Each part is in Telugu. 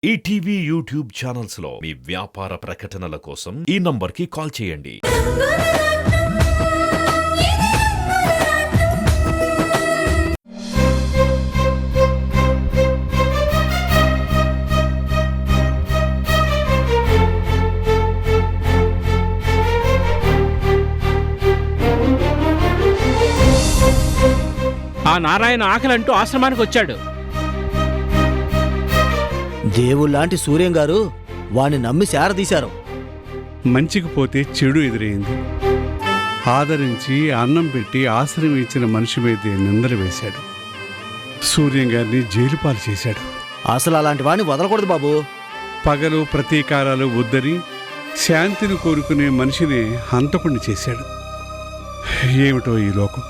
ఈటీవీ యూట్యూబ్ ఛానల్స్ లో మీ వ్యాపార ప్రకటనల కోసం ఈ నంబర్కి కాల్ చేయండి. ఆ నారాయణ ఆకలంటూ ఆశ్రమానికి వచ్చాడు. దేవుళ్లాంటి సూర్యం గారు వాణ్ణి నమ్మి శారదీశారు. మంచికి పోతే చెడు ఎదురైంది. ఆదరించి అన్నం పెట్టి ఆశ్రయం ఇచ్చిన మనిషి మీదే నిందలు వేశాడు. సూర్యం గారిని జైలుపాలు చేశాడు. అసలు అలాంటి వాణ్ణి వదలకూడదు బాబు. పగలు ప్రతీకారాలు వద్దని శాంతిని కోరుకునే మనిషిని హంతకుణ్ణి చేశాడు. ఏమిటో ఈ లోకం.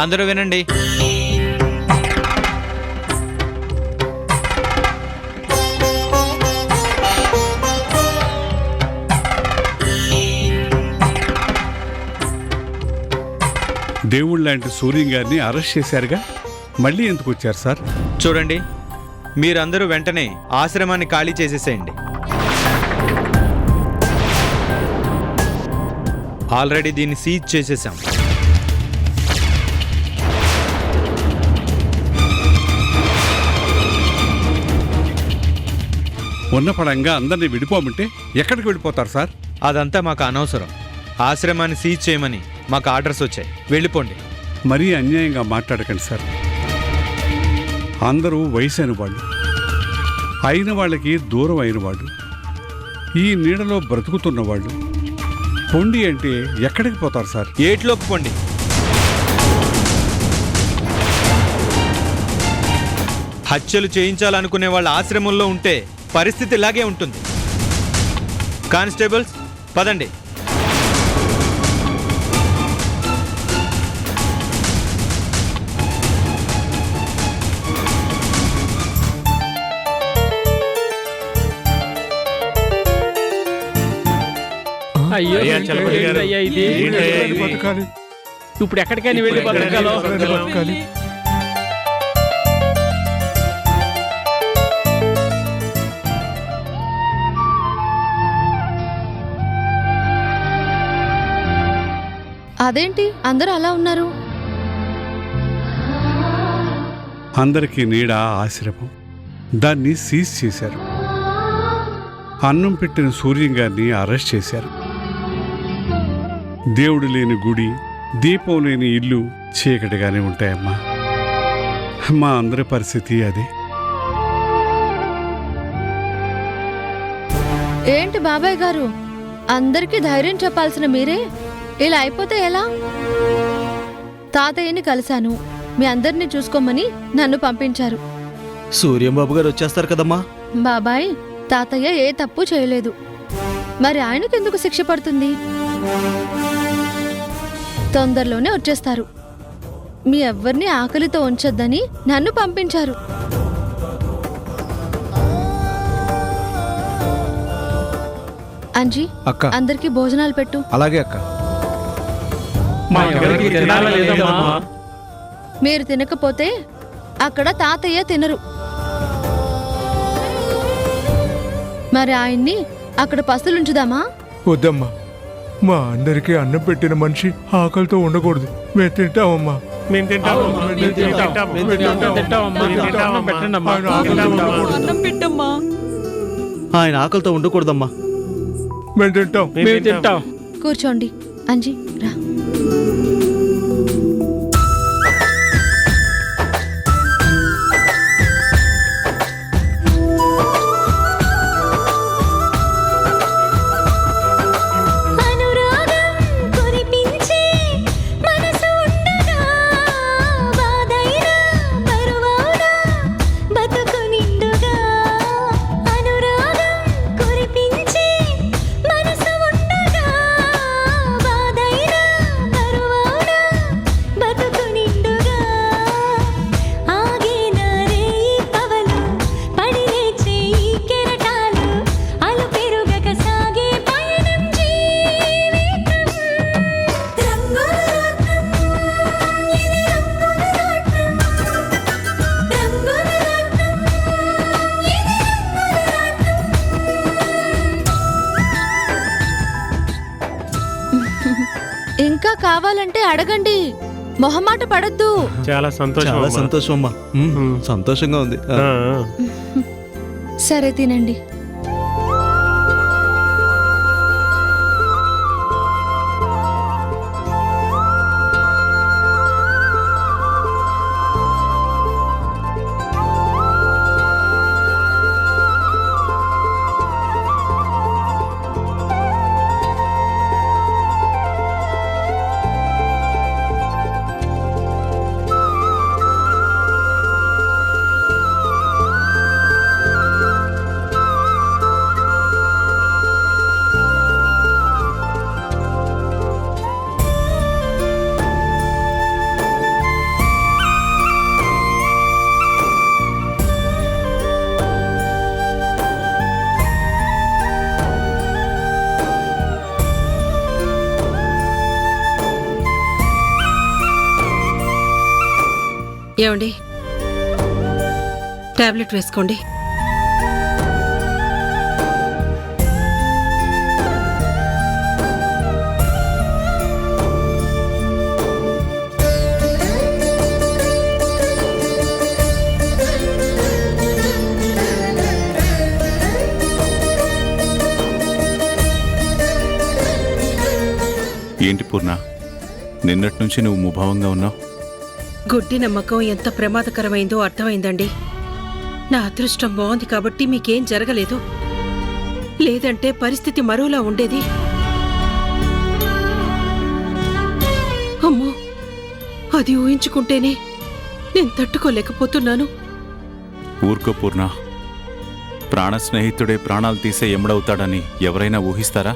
అందరూ వినండి. దేవుళ్ళలాంటి సూర్యం గారిని అరెస్ట్ చేశారుగా, మళ్ళీ ఎందుకు వచ్చారు సార్? చూడండి, మీరందరూ వెంటనే ఆశ్రమాన్ని ఖాళీ చేసేసేయండి. ఆల్రెడీ దీన్ని సీజ్ చేసేసాం. ఉన్న పడంగా అందరినీ విడిపోమంటే ఎక్కడికి వెళ్ళిపోతారు సార్? అదంతా మాకు అనవసరం. ఆశ్రమాన్ని సీజ్ చేయమని మాకు ఆర్డర్స్ వచ్చాయి. వెళ్ళిపోండి. మరీ అన్యాయంగా మాట్లాడకండి సార్. అందరూ వయసైన వాళ్ళు, అయిన వాళ్ళకి దూరం అయిన వాళ్ళు, ఈ నీడలో బ్రతుకుతున్నవాళ్ళు. పొండి అంటే ఎక్కడికి పోతారు సార్? ఏట్లోకి పోండి. హత్యలు చేయించాలనుకునే వాళ్ళ ఆశ్రమంలో ఉంటే పరిస్థితి ఇలాగే ఉంటుంది. కానిస్టేబుల్స్, పదండి. అయ్యో, ఏంటయ్యా ఇది? ఇప్పుడు ఎక్కడికైనా వెళ్ళి బతకాలి. అదేంటి అందరూ అలా ఉన్నారు? అందరికీ నీడ ఆశ్రమం, దాన్ని సీజ్ చేశారు. అన్నం పెట్టిన సూర్యం గారిని అరెస్ట్ చేశారు. దేవుడు లేని గుడి, దీపం లేని ఇల్లు చీకటిగానే ఉంటాయమ్మా. మా అందరి పరిస్థితి అదే. ఏంటి బాబాయ్ గారు, అందరికీ ధైర్యం చెప్పాల్సిన మీరే ఇలా అయిపోతే ఎలా? తాతయ్యని కలిశాను, మీ అందరినీ చూసుకోమని నన్ను పంపించారు. సూర్యం బాబు గారు వచ్చేస్తారు కదమ్మా. బాబాయ్, తాతయ్య ఏ తప్పు చేయలేదు, మరి ఆయనకెందుకు శిక్ష పడుతుంది? తొందరలోనే వచ్చేస్తారు. మీ ఎవ్వరిని ఆకలితో ఉంచొద్దని నన్ను పంపించారు. అంజీ, అక్క, అందరికీ భోజనాలు పెట్టు. అలాగే అక్క. మీరు తినకపోతే అక్కడ తాతయ్య తినరు. మరి ఆయన్ని అక్కడ పస్తులుంచుదామా? వద్దమ్మా, మా అందరికీ అన్నం పెట్టిన మనిషి ఆకలితో ఉండకూడదు. మేము తింటామమ్మా. ఆయన ఆకలితో ఉండకూడదమ్మా. మేము తింటాం. కూర్చోండి. అంజీ రా. కావాలంటే అడగండి, మొహమాట పడద్దు. చాలా సంతోషం చాలా అమ్మా. సంతోషం అమ్మా. సంతోషంగా ఉంది. ఆ, ఆ. సరే తినండి. ఏమండి, టాబ్లెట్ వేసుకోండి. ఏంటి పూర్ణ, నిన్నటి నుంచి నువ్వు ముభావంగా ఉన్నావు? గుడ్డి నమ్మకం ఎంత ప్రమాదకరమైందో అర్థమైందండి. నా అదృష్టం బాగుంది కాబట్టి మీకేం జరగలేదు, లేదంటే పరిస్థితి మరోలా ఉండేది. అమ్మో, అది ఊహించుకుంటేనే నేను తట్టుకోలేకపోతున్నాను. ఊరుకో పూర్ణ, ప్రాణ స్నేహితుడే ప్రాణాలు తీసే ఎముడవుతాడని ఎవరైనా ఊహిస్తారా?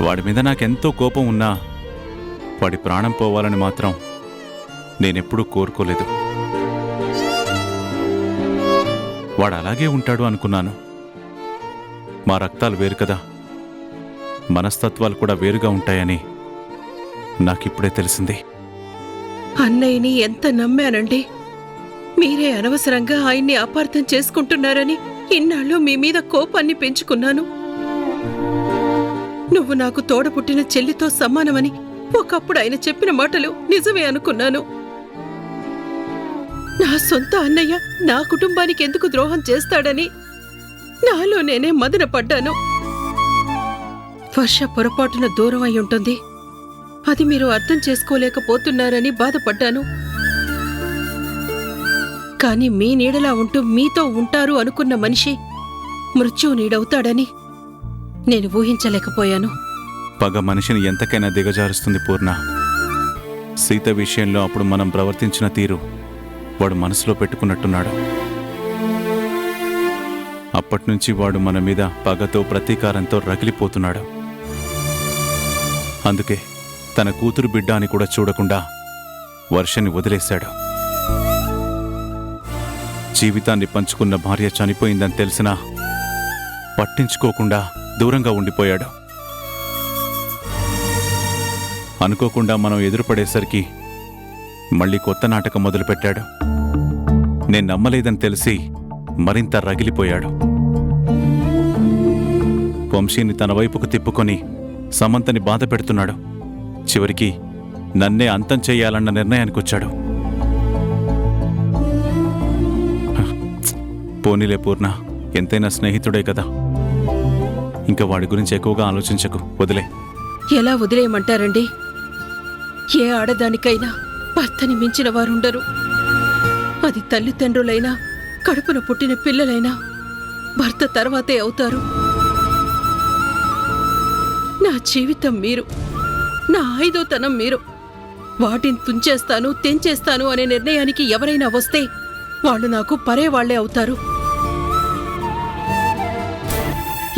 వాడి మీద నాకెంతో కోపం ఉన్నా వాడి ప్రాణం పోవాలని మాత్రం నేనెప్పుడూ కోరుకోలేదు. వాడు అలాగే ఉంటాడు అనుకున్నాను. మా రక్తాలు వేరు కదా, మనస్తత్వాలు కూడా వేరుగా ఉంటాయని నాకిప్పుడే తెలిసింది. అన్నయ్యని ఎంత నమ్మానండి. మీరే అనవసరంగా ఆయన్ని అపార్థం చేసుకుంటున్నారని ఇన్నాళ్ళు మీ మీద కోపాన్ని పెంచుకున్నాను. నువ్వు నాకు తోడపుట్టిన చెల్లితో సమానమని ఒకప్పుడు ఆయన చెప్పిన మాటలు నిజమే అనుకున్నాను. నా సొంత అన్నయ్య నా కుటుంబానికి ఎందుకు ద్రోహం చేస్తాడని నాలో నేనే మదనపడ్డాను. వర్ష పొరపాటున దూరం అయి ఉంటుంది, అది మీరు అర్థం చేసుకోలేకపోతున్నారని బాధపడ్డాను. కాని మీ నీడలా ఉంటూ మీతో ఉంటారు అనుకున్న మనిషి మృత్యువు నీడవుతాడని నేను ఊహించలేకపోయాను. పగ మనిషిని ఎంతకైనా దిగజారుస్తుంది పూర్ణ. సీత విషయంలో అప్పుడు మనం ప్రవర్తించిన తీరు వాడు మనసులో పెట్టుకున్నట్టున్నాడు. అప్పట్నుంచి వాడు మన మీద పగతో ప్రతీకారంతో రగిలిపోతున్నాడు. అందుకే తన కూతురు బిడ్డ అని కూడా చూడకుండా వర్షని వదిలేశాడు. జీవితాన్ని పంచుకున్న భార్య చనిపోయిందని తెలిసినా పట్టించుకోకుండా దూరంగా ఉండిపోయాడు. అనుకోకుండా మనం ఎదురుపడేసరికి మళ్ళీ కొత్త నాటకం మొదలుపెట్టాడు. నేను నమ్మలేదని తెలిసి మరింత రగిలిపోయాడు. వంశీని తన వైపుకు తిప్పుకొని సమంతని బాధ పెడుతున్నాడు. చివరికి నన్నే అంతం చెయ్యాలన్న నిర్ణయానికొచ్చాడు. పోనీలే పూర్ణ, ఎంతైనా స్నేహితుడే కదా. ఇంకా వాడి గురించి ఎక్కువగా ఆలోచించకు, వదిలే. ఎలా వదిలేయమంటారండి? ఏ ఆడదానికైనా భర్తని మించిన వారుండరు. అది తల్లిదండ్రులైనా కడుపున పుట్టిన పిల్లలైనా భర్త తర్వాతే అవుతారు. నా జీవితం మీరు, నా ఐదోతనం మీరు. వాటిని తుంచేస్తాను తెంచేస్తాను అనే నిర్ణయానికి ఎవరైనా వస్తే వాళ్ళు నాకు పరేవాళ్లే అవుతారు.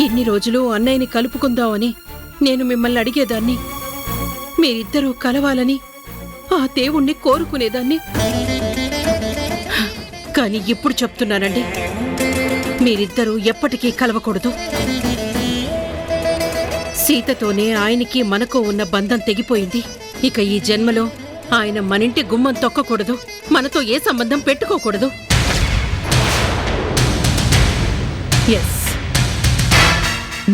ఇన్ని రోజులు అన్నయ్యని కలుపుకుందామని నేను మిమ్మల్ని అడిగేదాన్ని. మీరిద్దరూ కలవాలని ఆ దేవుణ్ణి కోరుకునేదాన్ని. కానీ ఇప్పుడు చెప్తున్నానండి, మీరిద్దరూ ఎప్పటికీ కలవకూడదు. సీతతోనే ఆయనకి మనకు ఉన్న బంధం తెగిపోయింది. ఇక ఈ జన్మలో ఆయన మనింటి గుమ్మం తొక్కకూడదు, మనతో ఏ సంబంధం పెట్టుకోకూడదు. ఎస్,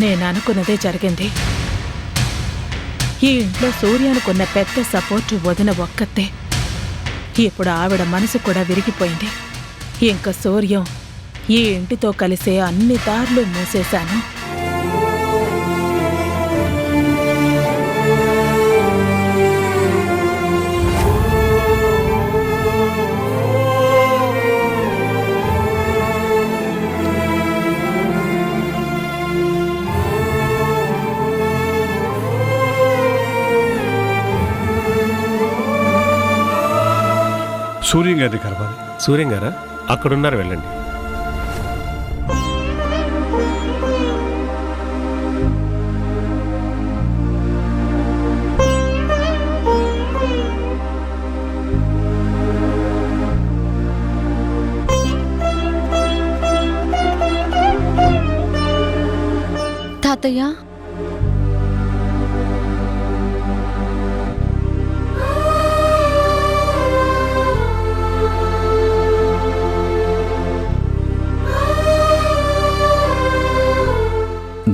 నేననుకున్నదే జరిగింది. ఈ ఇంట్లో సూర్యానుకున్న పెద్ద సపోర్ట్ వదిన ఒక్కతే. ఇప్పుడు ఆవిడ మనసు కూడా విరిగిపోయింది. ఇంక సూర్యం ఈ ఇంటితో కలిసే అన్ని దారులు మూసేశాను. సూర్యం గారిని కలవాలి. సూర్యం గారా అక్కడున్నారు, వెళ్ళండి. తాతయ్య,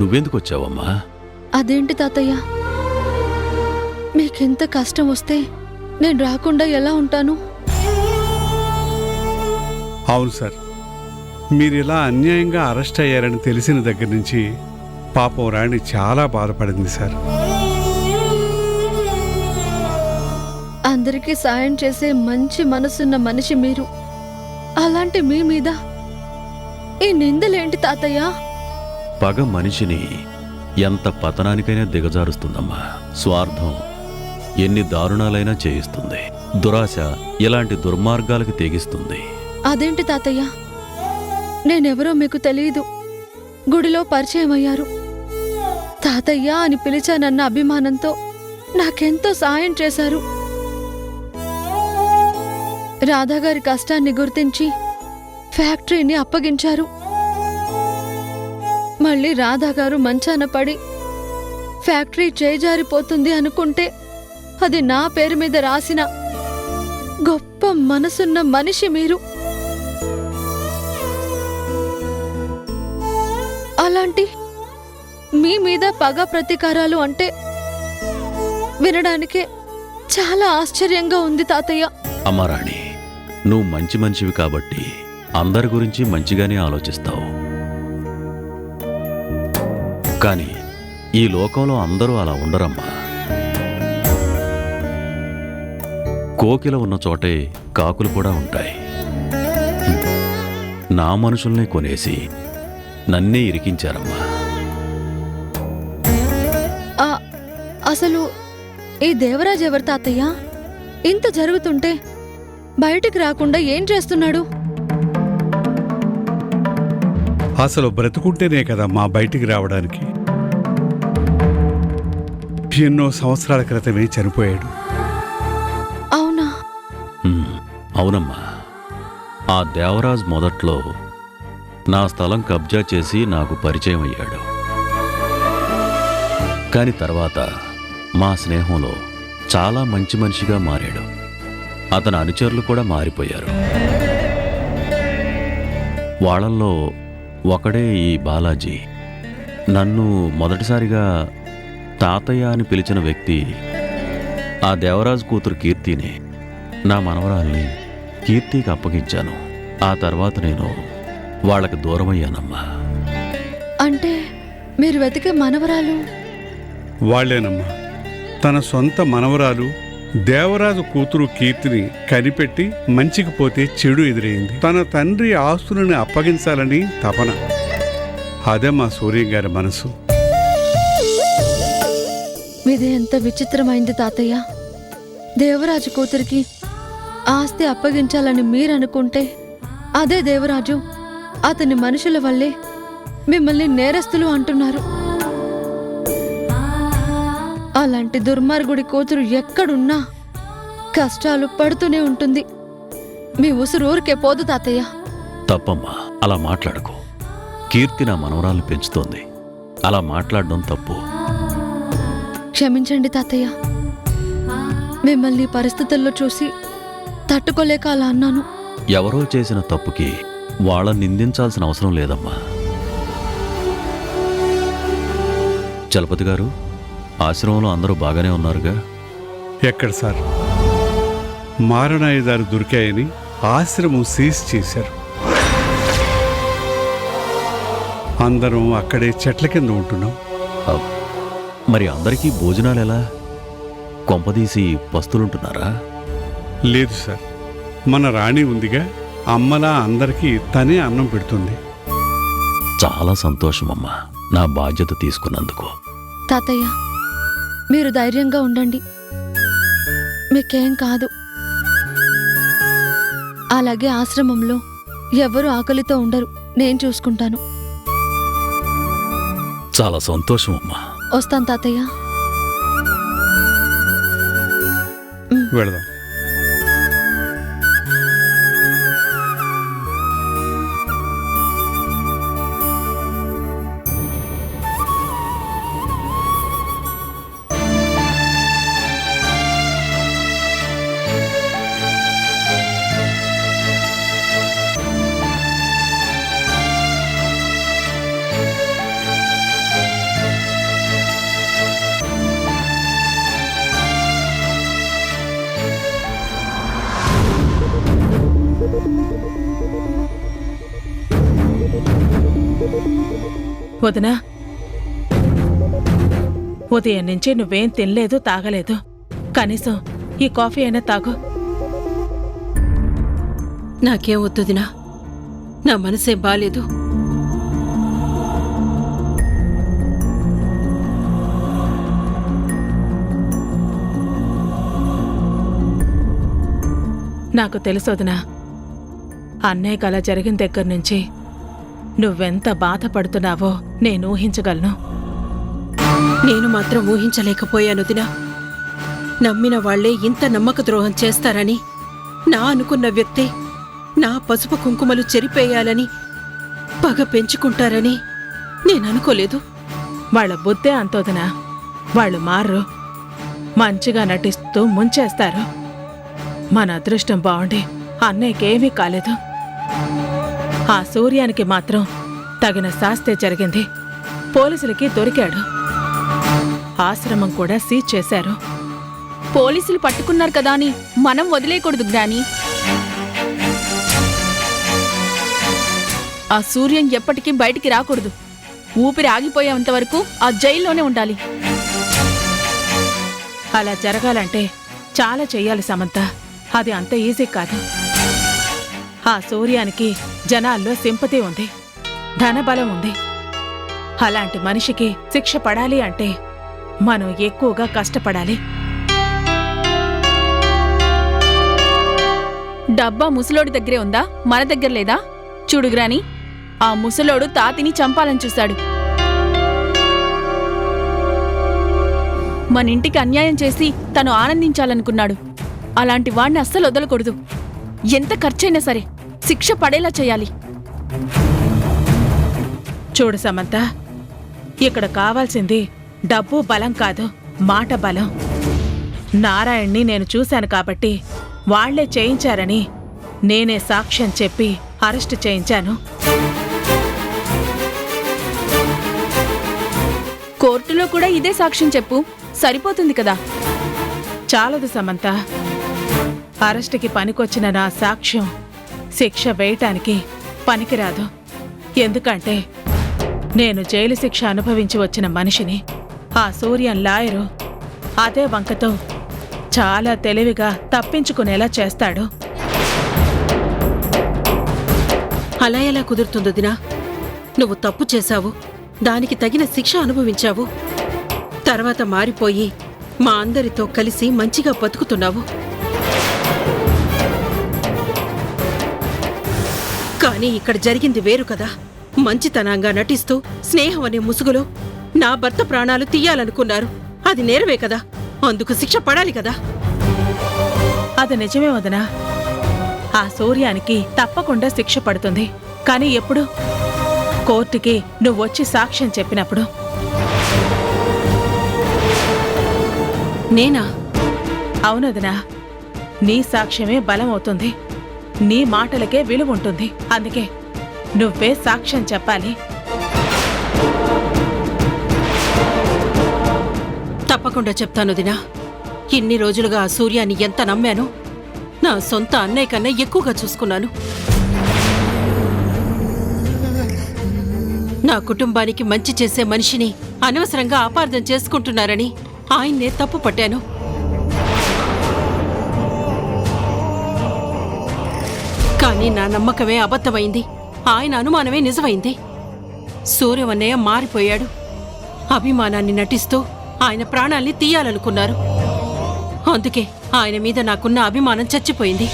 నువ్వెందుకు వచ్చావమ్మా? అదేంటి తాతయ్య, మీకెంత కష్టం వస్తే నేను రాకుండా ఎలా ఉంటాను? అవును సార్, మీరు ఇలా అన్యాయంగా అరెస్ట్ అయ్యారని తెలిసిన దగ్గర నుంచి పాపం రాణి చాలా బాధపడింది సార్. అందరికీ సాయం చేసే మంచి మనసున్న మనిషి మీరు. అలాంటి మీ మీద ఈ నిందలేంటి తాతయ్య? పగ మనిషిని ఎంత పతనానికైనా దిగజారుస్తుందమ్మా. స్వార్థం ఎన్ని దారుణాలైనా చేయిస్తుంది. దురాశ ఇలాంటి దుర్మార్గాలకు తెగిస్తుంది. అదేంటి తాతయ్య, నేనెవరో మీకు తెలియదు. గుడిలో పరిచయం అయ్యారు. తాతయ్య అని పిలిచానన్న అభిమానంతో నాకెంతో సాయం చేశారు. రాధాగారి కష్టాన్ని గుర్తించి ఫ్యాక్టరీని అప్పగించారు. మళ్ళీ రాధాగారు మంచాన పడి ఫ్యాక్టరీ చేజారిపోతుంది అనుకుంటే అది నా పేరు మీద రాసిన గొప్ప మనసున్న మనిషి మీరు. అలాంటి మీ మీద పగ ప్రతీకారాలు అంటే వినడానికే చాలా ఆశ్చర్యంగా ఉంది తాతయ్య. అమ్మారాణి, నువ్వు మంచి మనిషివి కాబట్టి అందరి గురించి మంచిగానే ఆలోచిస్తావు. కానీ ఈ లోకంలో అందరూ అలా ఉండరమ్మా. కోకిల ఉన్న చోటే కాకులు కూడా ఉంటాయి. నా మనుషుల్ని కొనేసి నన్నే ఇరికించారమ్మా. అసలు ఈ దేవరాజు ఎవరు తాతయ్య? ఇంత జరుగుతుంటే బయటికి రాకుండా ఏం చేస్తున్నాడు? అసలు బ్రతుకుంటేనే కదా మా బయటికి రావడానికి. ఎన్నో సంవత్సరాల క్రితమే చనిపోయాడు. అవునా? అవునమ్మా. ఆ దేవరాజ్ మొదట్లో నా స్థలం కబ్జా చేసి నాకు పరిచయం అయ్యాడు. కాని తర్వాత మా స్నేహంలో చాలా మంచి మనిషిగా మారాడు. అతని అనుచరులు కూడా మారిపోయారు. వాళ్ళల్లో ఒకడే ఈ బాలాజీ. నన్ను మొదటిసారిగా తాతయ్య అని పిలిచిన వ్యక్తి ఆ దేవరాజు కూతురు కీర్తిని. నా మనవరాల్ని కీర్తికి అప్పగించాను. ఆ తర్వాత నేను వాళ్ళకి దూరమయ్యానమ్మా. అంటే మీరు వెతికే మనవరాలు వాళ్లేనమ్మా. తన సొంత మనవరాలు దేవరాజు కూతురు కీర్తిని కనిపెట్టి మంచికి పోతే చెడు ఎదురైంది. తన తండ్రి ఆస్తులను అప్పగించాలని తపన. అదే మా సూర్యం గారి మనసు. ఇది ఎంత విచిత్రమైంది తాతయ్య. దేవరాజు కూతురికి ఆస్తి అప్పగించాలని మీరనుకుంటే అదే దేవరాజు అతని మనుషుల వల్లే మిమ్మల్ని నేరస్తులు అంటున్నారు. అలాంటి దుర్మార్గుడి కూతురు ఎక్కడున్నా కష్టాలు పడుతూనే ఉంటుంది. మీ ఉసురు ఊరికే పోదు తాతయ్య. తప్పమ్మా, అలా మాట్లాడకు. కీర్తి నా మనవరాలు పెంచుతోంది. అలా మాట్లాడడం తప్పు. క్షమించండి తాతయ్య. మిమ్మల్ని పరిస్థితుల్లో చూసి తట్టుకోలేక అలా అన్నాను. ఎవరో చేసిన తప్పుకి వాళ్ళని నిందించాల్సిన అవసరం లేదమ్మా. చలపతి గారు, ఆశ్రమంలో అందరూ బాగానే ఉన్నారుగా? ఎక్కడ సార్, మారణాయుధాలు దొరికాయని ఆశ్రమం సీజ్ చేశారు. అందరం అక్కడే చెట్ల కింద ఉంటున్నాం. అబ్, మరి అందరికీ భోజనాలెలా? కొంపదీసి పస్తులుంటున్నారా? లేదు సార్, మన రాణి ఉందిగా, అమ్మలా అందరికీ తనే అన్నం పెడుతుంది. చాలా సంతోషమమ్మా, నా బాధ్యత తీసుకున్నందుకు. తాతయ్య, మీరు ధైర్యంగా ఉండండి, మీకేం కాదు. అలాగే ఆశ్రమంలో ఎవరు ఆకలితో ఉండరు, నేను చూసుకుంటాను. చాలా సంతోషమమ్మా. వస్తాను తాతయ్య. వెళదాం. వదినా, ఉదయం నుంచి నువ్వేం తినలేదు, తాగలేదు. కనీసం ఈ కాఫీ అయినా తాగు. నాకేం వద్దుదినా, నా మనసేం బాలేదు. నాకు తెలుసొదినా, అన్నయ్యకు అలా జరిగిన దగ్గర నుంచి నువ్వెంత బాధపడుతున్నావో నేను ఊహించగలను. నేను మాత్రం ఊహించలేకపోయాను దినా. నమ్మిన వాళ్లే ఇంత నమ్మక ద్రోహం చేస్తారని, నా అనుకున్న వ్యక్తే నా పసుపు కుంకుమలు చెరిపేయాలని, పగ పెంచుకుంటారని నేననుకోలేదు. వాళ్ళ బుద్ధే అంతోదనా. వాళ్ళు మారు, మంచిగా నటిస్తూ ముంచేస్తారు. మన అదృష్టం బాగుండి అన్నయ్యకేమీ కాలేదు. ఆ సూర్యానికి మాత్రం తగిన శాస్తే జరిగింది. పోలీసులకి దొరికాడు. ఆశ్రమం కూడా సీజ్ చేశారు. పోలీసులు పట్టుకున్నారు కదా అని మనం వదిలేయకూడదు జ్ఞాని. ఆ సూర్యం ఎప్పటికీ బయటికి రాకూడదు. ఊపిరి ఆగిపోయేంత వరకు ఆ జైల్లోనే ఉండాలి. అలా జరగాలంటే చాలా చెయ్యాలి సమంత. అది అంత ఈజీ కాదు. ఆ సూర్యానికి జనాల్లో సింపతి ఉంది, ధనబలం ఉంది. అలాంటి మనిషికి శిక్ష పడాలి అంటే మనం ఎక్కువగా కష్టపడాలి. డబ్బా ముసలోడి దగ్గరే ఉందా, మన దగ్గర లేదా? చూడుగ్రాని, ఆ ముసలోడు తాతిని చంపాలని చూశాడు. మన ఇంటికి అన్యాయం చేసి తను ఆనందించాలనుకున్నాడు. అలాంటి వాణ్ణి అస్సలు వదలకూడదు. ఎంత ఖర్చైనా సరే శిక్ష పడేలా చేయాలి. చూడు సమంత, ఇక్కడ కావాల్సింది డబ్బు బలం కాదు, మాట బలం. నారాయణ్ణి నేను చూశాను కాబట్టి వాళ్లే చేయించారని నేనే సాక్ష్యం చెప్పి అరెస్టు చేయించాను. కోర్టులో కూడా ఇదే సాక్ష్యం చెప్పు, సరిపోతుంది కదా. చాలదు సమంత. అరెస్టుకి పనికొచ్చిన నా సాక్ష్యం శిక్ష వేయటానికి పనికిరాదు. ఎందుకంటే నేను జైలు శిక్ష అనుభవించి వచ్చిన మనిషిని. ఆ సూర్యం లాయరు అదే వంకతో చాలా తెలివిగా తప్పించుకునేలా చేస్తాడు. అలా ఎలా కుదురుతుందో దినా? నువ్వు తప్పు చేశావు, దానికి తగిన శిక్ష అనుభవించావు. తర్వాత మారిపోయి మా అందరితో కలిసి మంచిగా బతుకుతున్నావు. కానీ ఇక్కడ జరిగింది వేరు కదా. మంచితనంగా నటిస్తూ స్నేహం అనే ముసుగులో నా భర్త ప్రాణాలు తీయాలనుకున్నారు. అది నేరవే కదా, అందుకు శిక్ష పడాలి కదా. అది నిజమే వదనా. ఆ సూర్యానికి తప్పకుండా శిక్ష పడుతుంది. కానీ ఎప్పుడు? కోర్టుకి నువ్వొచ్చి సాక్ష్యం చెప్పినప్పుడు. నేనా? అవునదనా, నీ సాక్ష్యమే బలం అవుతుంది. నీ మాటలకే విలువ ఉంటుంది. అందుకే నువ్వే సాక్ష్యం చెప్పాలి. తప్పకుండా చెప్తాను దినా. ఇన్ని రోజులుగా ఆ సూర్యాన్ని ఎంత నమ్మానో, నా సొంత అన్నయ్య కన్నా ఎక్కువగా చూసుకున్నాను. నా కుటుంబానికి మంచి చేసే మనిషిని అనవసరంగా అపార్థం చేసుకుంటున్నారని ఆయన్నే తప్పు పట్టాను. కానీ నా నమ్మకమే అబద్ధమైంది, ఆయన అనుమానమే నిజమైంది. సూర్యవన్నయ్య మారిపోయాడు. అభిమానాన్ని నటిస్తూ ఆయన ప్రాణాల్ని తీయాలనుకున్నారు. అందుకే ఆయన మీద నాకున్న అభిమానం చచ్చిపోయింది.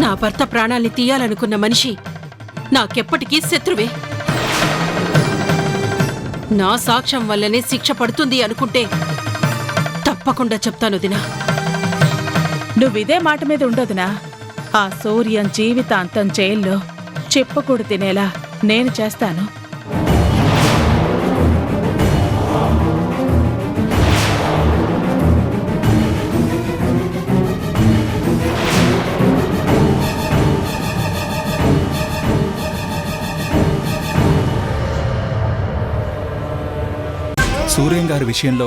నా భర్త ప్రాణాల్ని తీయాలనుకున్న మనిషి నాకెప్పటికీ శత్రువే. నా సాక్ష్యం వల్లనే శిక్ష పడుతుంది అనుకుంటే తప్పకుండా చెప్తాను దినా. నువ్విదే మాట మీద ఉండదునా. ఆ సూర్యం జీవితాంతం జైల్లో చెప్పుకూడు తినేలా నేను చేస్తాను. సూర్యం గారి విషయంలో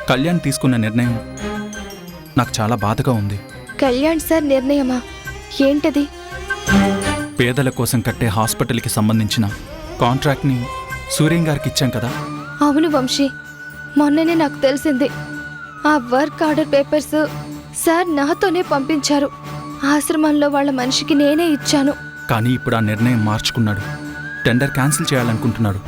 కళ్యాణ్ తీసుకున్న నిర్ణయం నాకు చాలా బాధగా ఉంది. కళ్యాణ్ సార్ నిర్ణయమా? ఏంటది? పేదల కోసం కట్టే హాస్పిటల్కి సంబంధించిన కాంట్రాక్ట్ని సూర్యం గారికి ఇచ్చాం కదా. అవును వంశీ, మొన్ననే నాకు తెలిసింది. ఆ వర్క్ ఆర్డర్ పేపర్స్ సార్ నాతోనే పంపించారు. ఆశ్రమంలో వాళ్ళ మనిషికి నేనే ఇచ్చాను. కానీ ఇప్పుడు ఆ నిర్ణయం మార్చుకున్నాడు. Tender cancel చేయాలనుకుంటున్నాడు.